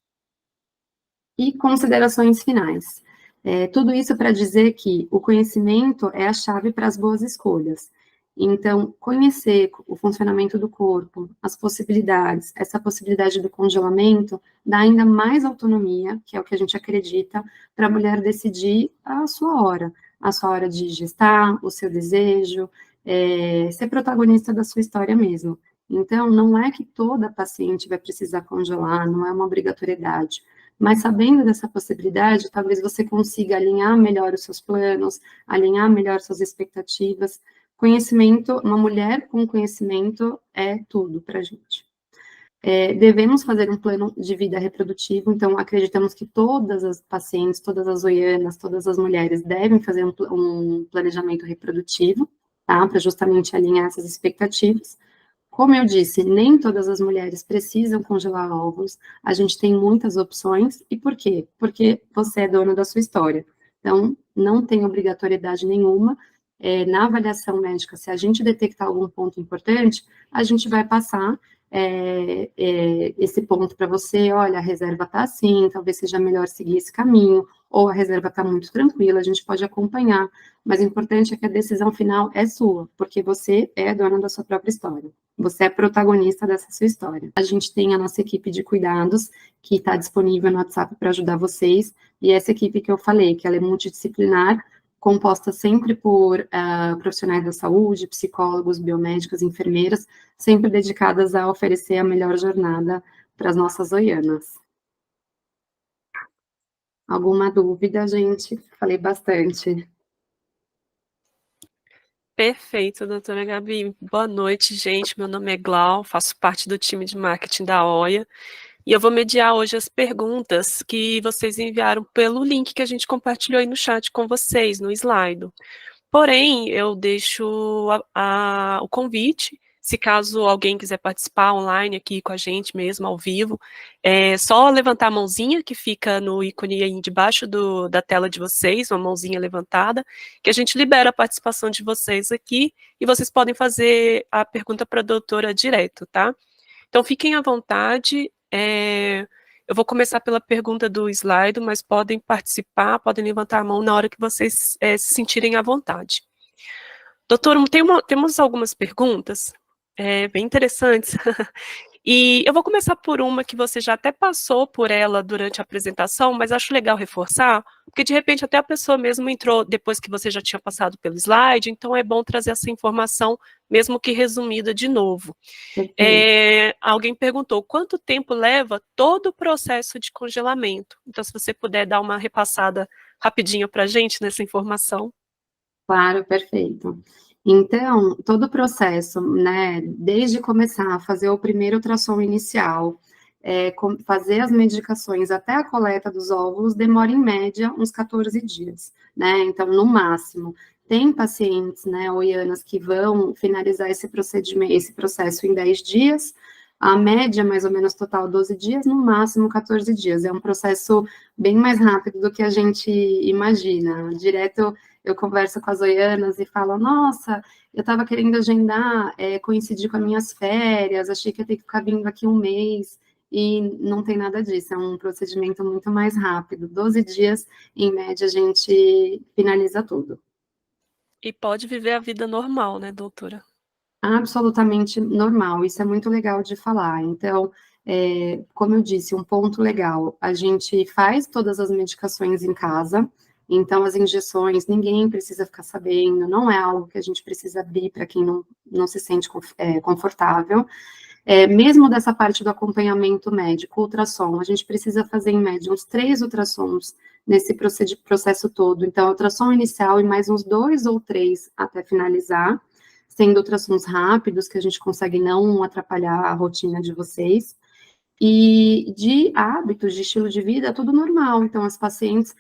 E considerações finais. Tudo isso para dizer que o conhecimento é a chave para as boas escolhas. Então, conhecer o funcionamento do corpo, as possibilidades, essa possibilidade do congelamento, dá ainda mais autonomia, que é o que a gente acredita, para a mulher decidir a sua hora de gestar, o seu desejo, ser protagonista da sua história mesmo. Então, não é que toda paciente vai precisar congelar, não é uma obrigatoriedade. Mas sabendo dessa possibilidade, talvez você consiga alinhar melhor os seus planos, alinhar melhor suas expectativas. Conhecimento, uma mulher com conhecimento é tudo para a gente. Devemos fazer um plano de vida reprodutivo, então acreditamos que todas as pacientes, todas as oianas, todas as mulheres devem fazer um planejamento reprodutivo, tá? Para justamente alinhar essas expectativas. Como eu disse, nem todas as mulheres precisam congelar óvulos, a gente tem muitas opções, e por quê? Porque você é dona da sua história. Então, não tem obrigatoriedade nenhuma. Na avaliação médica, se a gente detectar algum ponto importante, a gente vai passar esse ponto para você, olha, a reserva está assim, talvez seja melhor seguir esse caminho, ou a reserva está muito tranquila, a gente pode acompanhar, mas o importante é que a decisão final é sua, porque você é dona da sua própria história. Você é protagonista dessa sua história. A gente tem a nossa equipe de cuidados, que está disponível no WhatsApp para ajudar vocês, e essa equipe que eu falei, que ela é multidisciplinar, composta sempre por profissionais da saúde, psicólogos, biomédicos, enfermeiras, sempre dedicadas a oferecer a melhor jornada para as nossas oianas. Alguma dúvida, gente? Falei bastante. Perfeito, doutora Gabi. Boa noite, gente. Meu nome é Glau, faço parte do time de marketing da OIA e eu vou mediar hoje as perguntas que vocês enviaram pelo link que a gente compartilhou aí no chat com vocês, no slide. Porém, eu deixo o convite, se caso alguém quiser participar online aqui com a gente mesmo, ao vivo, é só levantar a mãozinha que fica no ícone aí debaixo da tela de vocês, uma mãozinha levantada, que a gente libera a participação de vocês aqui e vocês podem fazer a pergunta para a doutora direto, tá? Então, fiquem à vontade. Eu vou começar pela pergunta do slide, mas podem participar, podem levantar a mão na hora que vocês se sentirem à vontade. Doutor, temos algumas perguntas bem interessantes. E eu vou começar por uma que você já até passou por ela durante a apresentação, mas acho legal reforçar, porque de repente até a pessoa mesmo entrou depois que você já tinha passado pelo slide, então é bom trazer essa informação, mesmo que resumida de novo. Alguém perguntou, quanto tempo leva todo o processo de congelamento? Então, se você puder dar uma repassada rapidinho para a gente nessa informação. Claro, perfeito. Então, todo o processo, né, desde começar a fazer o primeiro ultrassom inicial, fazer as medicações até a coleta dos óvulos, demora em média uns 14 dias, né, então, no máximo. Tem pacientes, né, oianas, que vão finalizar esse processo em 10 dias, a média, mais ou menos, total, 12 dias, no máximo 14 dias. É um processo bem mais rápido do que a gente imagina. Direto eu converso com as oianas e falo, nossa, eu estava querendo agendar, coincidir com as minhas férias, achei que ia ter que ficar vindo aqui um mês, e não tem nada disso, é um procedimento muito mais rápido. 12 dias, em média, a gente finaliza tudo. E pode viver a vida normal, né, doutora? Absolutamente normal, isso é muito legal de falar. Então, como eu disse, um ponto legal, a gente faz todas as medicações em casa, então as injeções, ninguém precisa ficar sabendo, não é algo que a gente precisa abrir para quem não se sente confortável. mesmo dessa parte do acompanhamento médico, ultrassom, a gente precisa fazer em média uns 3 ultrassons nesse processo todo. Então, ultrassom inicial e mais uns 2 ou 3 até finalizar, sendo ultrassons rápidos, que a gente consegue não atrapalhar a rotina de vocês. E de hábitos, de estilo de vida, tudo normal. Então, as pacientes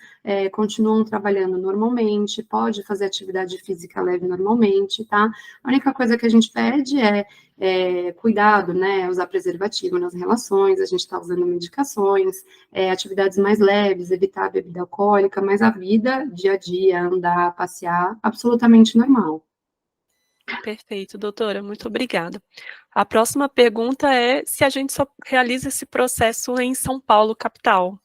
continuam trabalhando normalmente, pode fazer atividade física leve normalmente, tá? A única coisa que a gente pede é cuidado, né? Usar preservativo nas relações, a gente está usando medicações, atividades mais leves, evitar a bebida alcoólica, mas a vida, dia a dia, andar, passear, absolutamente normal. Perfeito, doutora, muito obrigada. A próxima pergunta é se a gente só realiza esse processo em São Paulo, capital.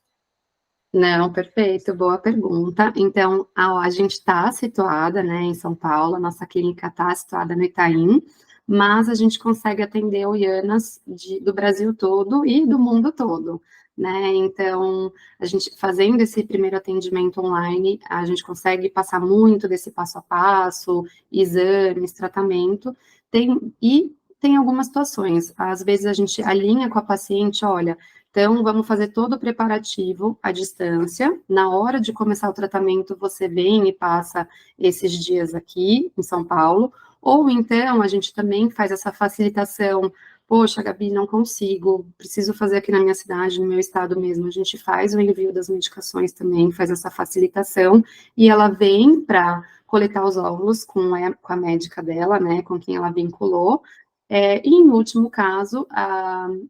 Não, perfeito, boa pergunta. Então, a gente está situada, né, em São Paulo, a nossa clínica está situada no Itaim, mas a gente consegue atender Uianas do Brasil todo e do mundo todo, né? Então, a gente fazendo esse primeiro atendimento online, a gente consegue passar muito desse passo a passo, exames, tratamento, tem algumas situações, às vezes a gente alinha com a paciente, olha, então, vamos fazer todo o preparativo à distância. Na hora de começar o tratamento, você vem e passa esses dias aqui em São Paulo. Ou então, a gente também faz essa facilitação. Poxa, Gabi, não consigo, preciso fazer aqui na minha cidade, no meu estado mesmo. A gente faz o envio das medicações também, faz essa facilitação, e ela vem para coletar os óvulos com a médica dela, né, com quem ela vinculou. E, em último caso,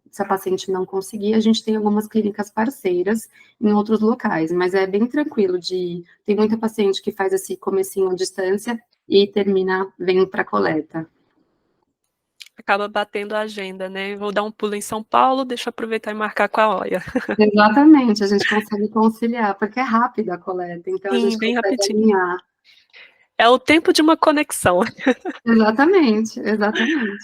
se a paciente não conseguir, a gente tem algumas clínicas parceiras em outros locais, mas é bem tranquilo tem muita paciente que faz esse comecinho à distância e termina, vem para coleta. Acaba batendo a agenda, né? Vou dar um pulo em São Paulo, deixa eu aproveitar e marcar com a OIA. Exatamente, a gente consegue conciliar, porque é rápida a coleta, então a Sim, gente bem consegue rapidinho. alinhar. É o tempo de uma conexão. Exatamente, exatamente.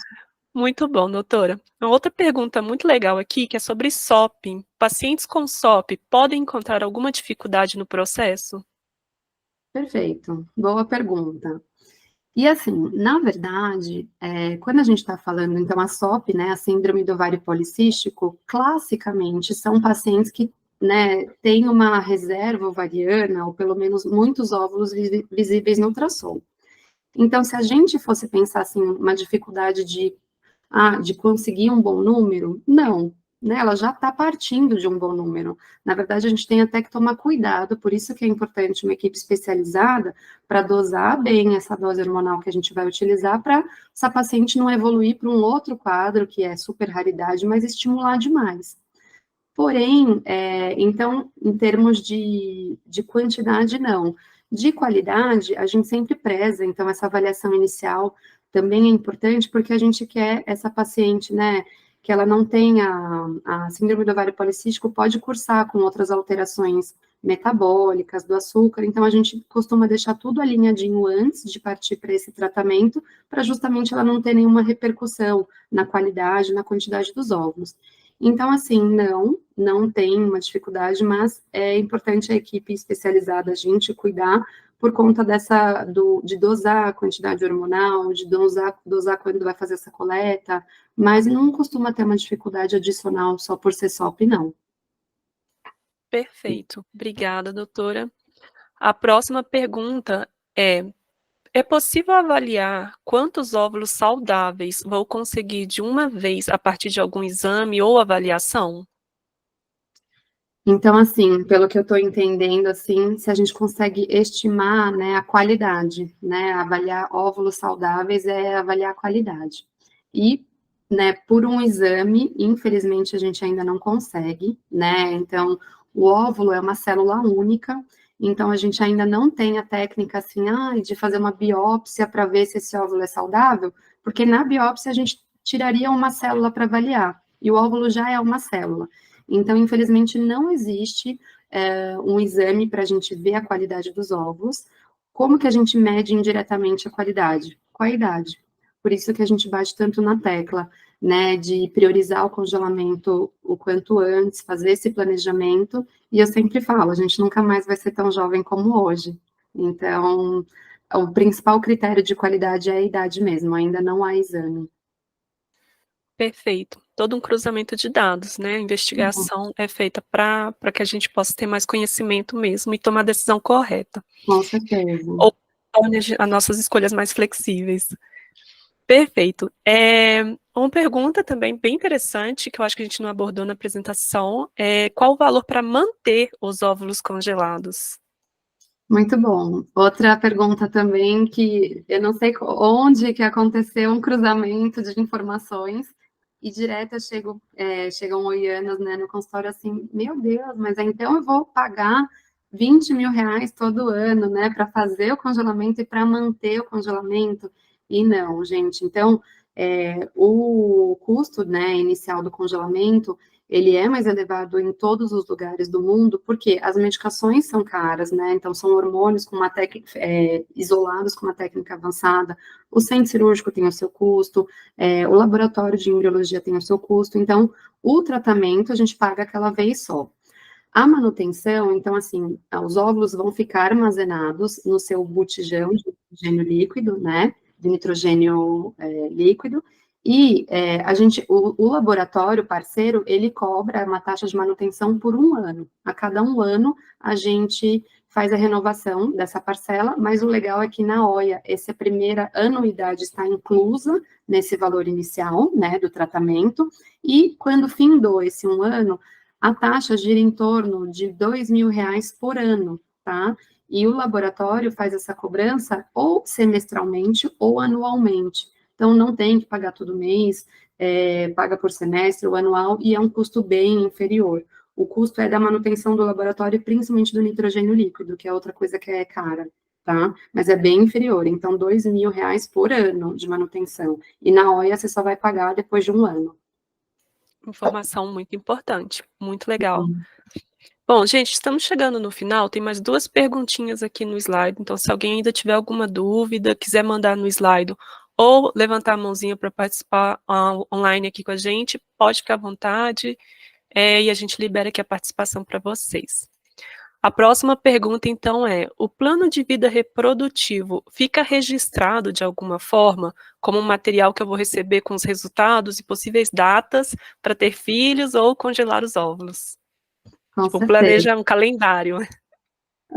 Muito bom, doutora. Uma outra pergunta muito legal aqui, que é sobre SOP. Pacientes com SOP podem encontrar alguma dificuldade no processo? Perfeito, boa pergunta. E assim, na verdade, quando a gente está falando, então, a SOP, né, a síndrome do ovário policístico, classicamente são pacientes que, né, têm uma reserva ovariana, ou pelo menos muitos óvulos visíveis no ultrassom. Então, se a gente fosse pensar assim, uma dificuldade de conseguir um bom número? Não, né? Ela já está partindo de um bom número. Na verdade, a gente tem até que tomar cuidado, por isso que é importante uma equipe especializada para dosar bem essa dose hormonal que a gente vai utilizar para essa paciente não evoluir para um outro quadro, que é super raridade, mas estimular demais. Porém, então, em termos de quantidade, não. De qualidade, a gente sempre preza, então, essa avaliação inicial também é importante, porque a gente quer essa paciente, né, que ela não tenha a síndrome do ovário policístico, pode cursar com outras alterações metabólicas, do açúcar, então a gente costuma deixar tudo alinhadinho antes de partir para esse tratamento, para justamente ela não ter nenhuma repercussão na qualidade, na quantidade dos óvulos. Então, assim, não tem uma dificuldade, mas é importante a equipe especializada, a gente cuidar por conta de dosar a quantidade hormonal, de dosar quando vai fazer essa coleta, mas não costuma ter uma dificuldade adicional só por ser SOP, não. Perfeito. Obrigada, doutora. A próxima pergunta é possível avaliar quantos óvulos saudáveis vou conseguir de uma vez a partir de algum exame ou avaliação? Então, assim, pelo que eu estou entendendo, assim, se a gente consegue estimar, né, a qualidade, né, avaliar óvulos saudáveis é avaliar a qualidade. E, né, por um exame, infelizmente, a gente ainda não consegue, né, então, o óvulo é uma célula única, então a gente ainda não tem a técnica, assim, de fazer uma biópsia para ver se esse óvulo é saudável, porque na biópsia a gente tiraria uma célula para avaliar, e o óvulo já é uma célula. Então, infelizmente, não existe um exame para a gente ver a qualidade dos ovos. Como que a gente mede indiretamente a qualidade? Com a idade. Por isso que a gente bate tanto na tecla, né, de priorizar o congelamento o quanto antes, fazer esse planejamento, e eu sempre falo, a gente nunca mais vai ser tão jovem como hoje. Então, o principal critério de qualidade é a idade mesmo, ainda não há exame. Perfeito. Todo um cruzamento de dados, né? A Uhum. investigação é feita para que a gente possa ter mais conhecimento mesmo e tomar a decisão correta. Com certeza. Ou torne as nossas escolhas mais flexíveis. Perfeito. Uma pergunta também bem interessante, que eu acho que a gente não abordou na apresentação, é qual o valor para manter os óvulos congelados? Muito bom. Outra pergunta também que eu não sei onde que aconteceu um cruzamento de informações e direto eu chegam oianas, né, no consultório assim, meu Deus, mas então eu vou pagar 20 mil reais todo ano, né, para fazer o congelamento e para manter o congelamento? E não, gente. Então, o custo, né, inicial do congelamento ele é mais elevado em todos os lugares do mundo, porque as medicações são caras, né? Então, são hormônios com uma isolados com uma técnica avançada, o centro cirúrgico tem o seu custo, o laboratório de embriologia tem o seu custo, então, o tratamento a gente paga aquela vez só. A manutenção, então, assim, os óvulos vão ficar armazenados no seu botijão de nitrogênio líquido, né? De nitrogênio líquido, e o laboratório parceiro, ele cobra uma taxa de manutenção por um ano. A cada um ano, a gente faz a renovação dessa parcela, mas o legal é que na OIA, essa primeira anuidade está inclusa nesse valor inicial, né, do tratamento, e quando findou esse um ano, a taxa gira em torno de R$ 2.000 por ano, tá? E o laboratório faz essa cobrança ou semestralmente ou anualmente. Então, não tem que pagar todo mês, paga por semestre ou anual, e é um custo bem inferior. O custo é da manutenção do laboratório, principalmente do nitrogênio líquido, que é outra coisa que é cara, tá? Mas é bem inferior. Então, R$ 2.000 por ano de manutenção. E na OIA, você só vai pagar depois de um ano. Informação muito importante, muito legal. Então, Bom, gente, estamos chegando no final, tem mais duas perguntinhas aqui no slide, então se alguém ainda tiver alguma dúvida, quiser mandar no slide ou levantar a mãozinha para participar online aqui com a gente, pode ficar à vontade, e a gente libera aqui a participação para vocês. A próxima pergunta, então, é: o plano de vida reprodutivo fica registrado de alguma forma, como um material que eu vou receber com os resultados e possíveis datas para ter filhos ou congelar os óvulos? com Tipo, certeza. planeja um calendário.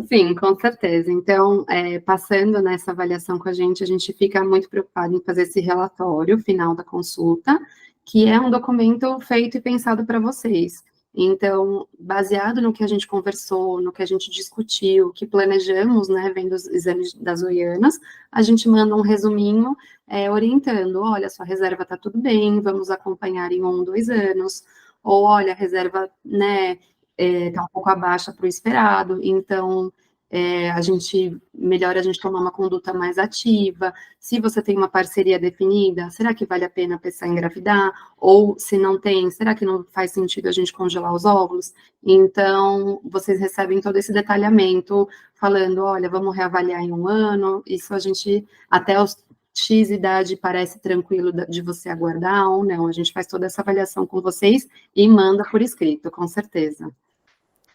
Sim, com certeza. Então, passando nessa avaliação com a gente fica muito preocupado em fazer esse relatório final da consulta, que é um documento feito e pensado para vocês. Então, baseado no que a gente conversou, no que a gente discutiu, que planejamos, né, vendo os exames das oianas, a gente manda um resuminho, orientando, olha, sua reserva está tudo bem, vamos acompanhar em 1, 2 anos, ou olha, a reserva, né, está um pouco abaixo para o esperado, então melhor a gente tomar uma conduta mais ativa. Se você tem uma parceria definida, será que vale a pena pensar em engravidar? Ou se não tem, será que não faz sentido a gente congelar os óvulos? Então, vocês recebem todo esse detalhamento, falando, olha, vamos reavaliar em um ano, isso a gente, até os X idade parece tranquilo de você aguardar ou não, a gente faz toda essa avaliação com vocês e manda por escrito, com certeza.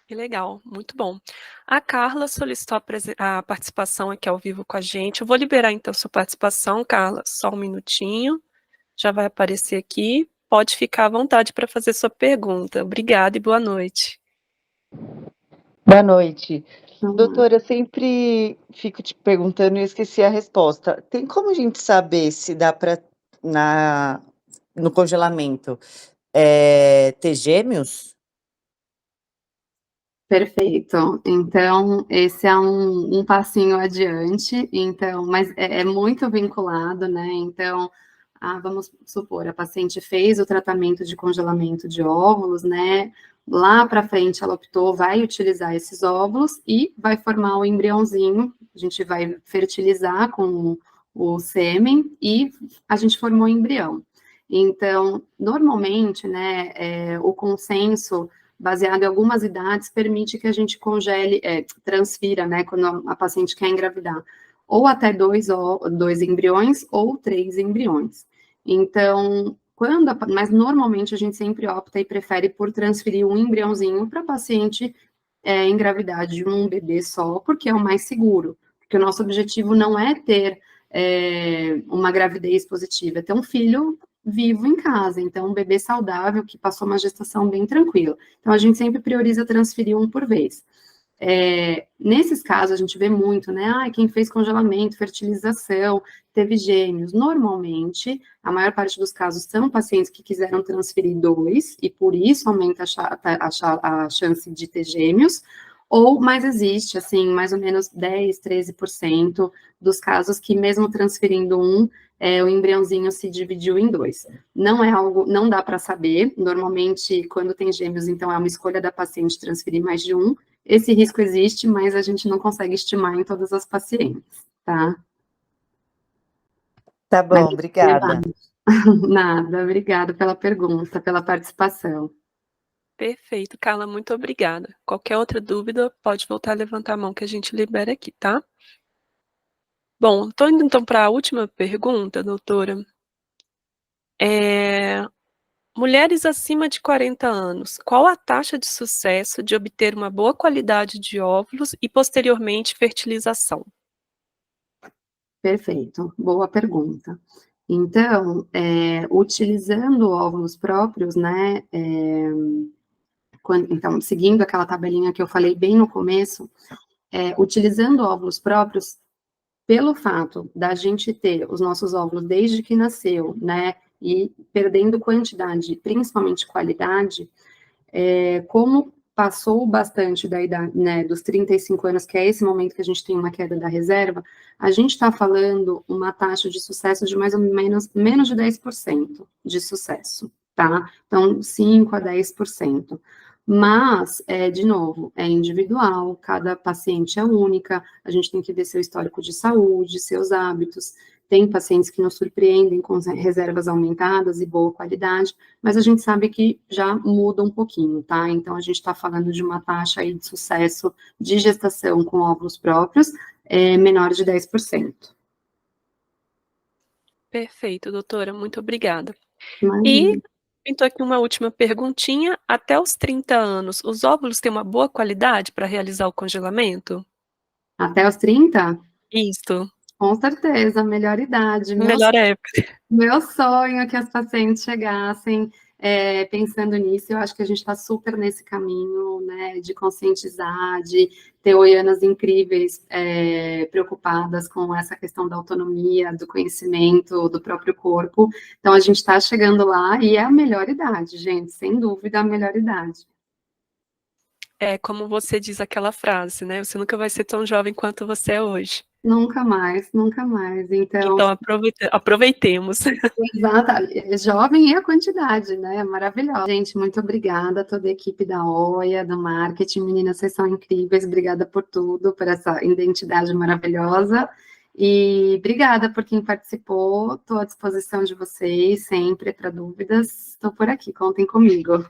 Que legal, muito bom. A Carla solicitou a participação aqui ao vivo com a gente. Eu vou liberar então sua participação, Carla, só um minutinho. Já vai aparecer aqui. Pode ficar à vontade para fazer sua pergunta. Obrigada e boa noite. Boa noite. Então, Doutora, eu sempre fico te perguntando e eu esqueci a resposta. Tem como a gente saber se dá para, no congelamento, ter gêmeos? perfeito. Então, esse é um passinho adiante, então, mas é muito vinculado, né? Então, vamos supor, a paciente fez o tratamento de congelamento de óvulos, né? Lá para frente, ela optou, vai utilizar esses óvulos e vai formar o embriãozinho. A gente vai fertilizar com o sêmen e a gente formou o embrião. Então, normalmente, né, o consenso baseado em algumas idades, permite que a gente transfira, né, quando a paciente quer engravidar, ou até dois embriões ou 3 embriões. Então, mas normalmente a gente sempre opta e prefere por transferir um embriãozinho para a paciente engravidar de um bebê só, porque é o mais seguro. Porque o nosso objetivo não é ter uma gravidez positiva, é ter um filho vivo em casa, então um bebê saudável que passou uma gestação bem tranquila. Então a gente sempre prioriza transferir um por vez. Nesses casos a gente vê muito, né? Quem fez congelamento, fertilização, teve gêmeos. Normalmente, a maior parte dos casos são pacientes que quiseram transferir 2 e por isso aumenta a chance de ter gêmeos. Mas existe, assim, mais ou menos 10, 13% dos casos que, mesmo transferindo um, o embriãozinho se dividiu em 2. Não é algo, não dá para saber. Normalmente, quando tem gêmeos, então é uma escolha da paciente transferir mais de um. Esse risco existe, mas a gente não consegue estimar em todas as pacientes, tá? Tá bom, obrigada. Nada, obrigada pela pergunta, pela participação. Perfeito, Carla, muito obrigada. Qualquer outra dúvida, pode voltar a levantar a mão que a gente libera aqui, tá? Bom, estou indo então para a última pergunta, doutora. Mulheres acima de 40 anos, qual a taxa de sucesso de obter uma boa qualidade de óvulos e, posteriormente, fertilização? Perfeito, boa pergunta. Então, utilizando óvulos próprios, né, então, seguindo aquela tabelinha que eu falei bem no começo, utilizando óvulos próprios, pelo fato da gente ter os nossos óvulos desde que nasceu, né, e perdendo quantidade, principalmente qualidade, como passou bastante da idade, né, dos 35 anos, que é esse momento que a gente tem uma queda da reserva, a gente está falando uma taxa de sucesso de mais ou menos de 10% de sucesso, tá? Então, 5 a 10%. Mas, de novo, é individual, cada paciente é única, a gente tem que ver seu histórico de saúde, seus hábitos. Tem pacientes que nos surpreendem com reservas aumentadas e boa qualidade, mas a gente sabe que já muda um pouquinho, tá? Então, a gente está falando de uma taxa aí de sucesso de gestação com óvulos próprios menor de 10%. Perfeito, doutora, muito obrigada. Imagina. E pintou aqui uma última perguntinha. Até os 30 anos, os óvulos têm uma boa qualidade para realizar o congelamento? Até os 30? Isso, Com certeza, a melhor idade. melhor época. Meu sonho é que as pacientes chegassem pensando nisso. Eu acho que a gente está super nesse caminho, né, de conscientizar, de ter oianas incríveis preocupadas com essa questão da autonomia, do conhecimento, do próprio corpo. Então, a gente está chegando lá e é a melhor idade, gente, sem dúvida, a melhor idade. É como você diz aquela frase, né? Você nunca vai ser tão jovem quanto você é hoje. Nunca mais, nunca mais. Então, Então aproveitemos. exato, jovem e a quantidade, né? Maravilhosa. Gente, muito obrigada a toda a equipe da OIA, do marketing. Meninas, vocês são incríveis. Obrigada por tudo, por essa identidade maravilhosa. E obrigada por quem participou. Estou à disposição de vocês sempre para dúvidas. Estou por aqui, contem comigo.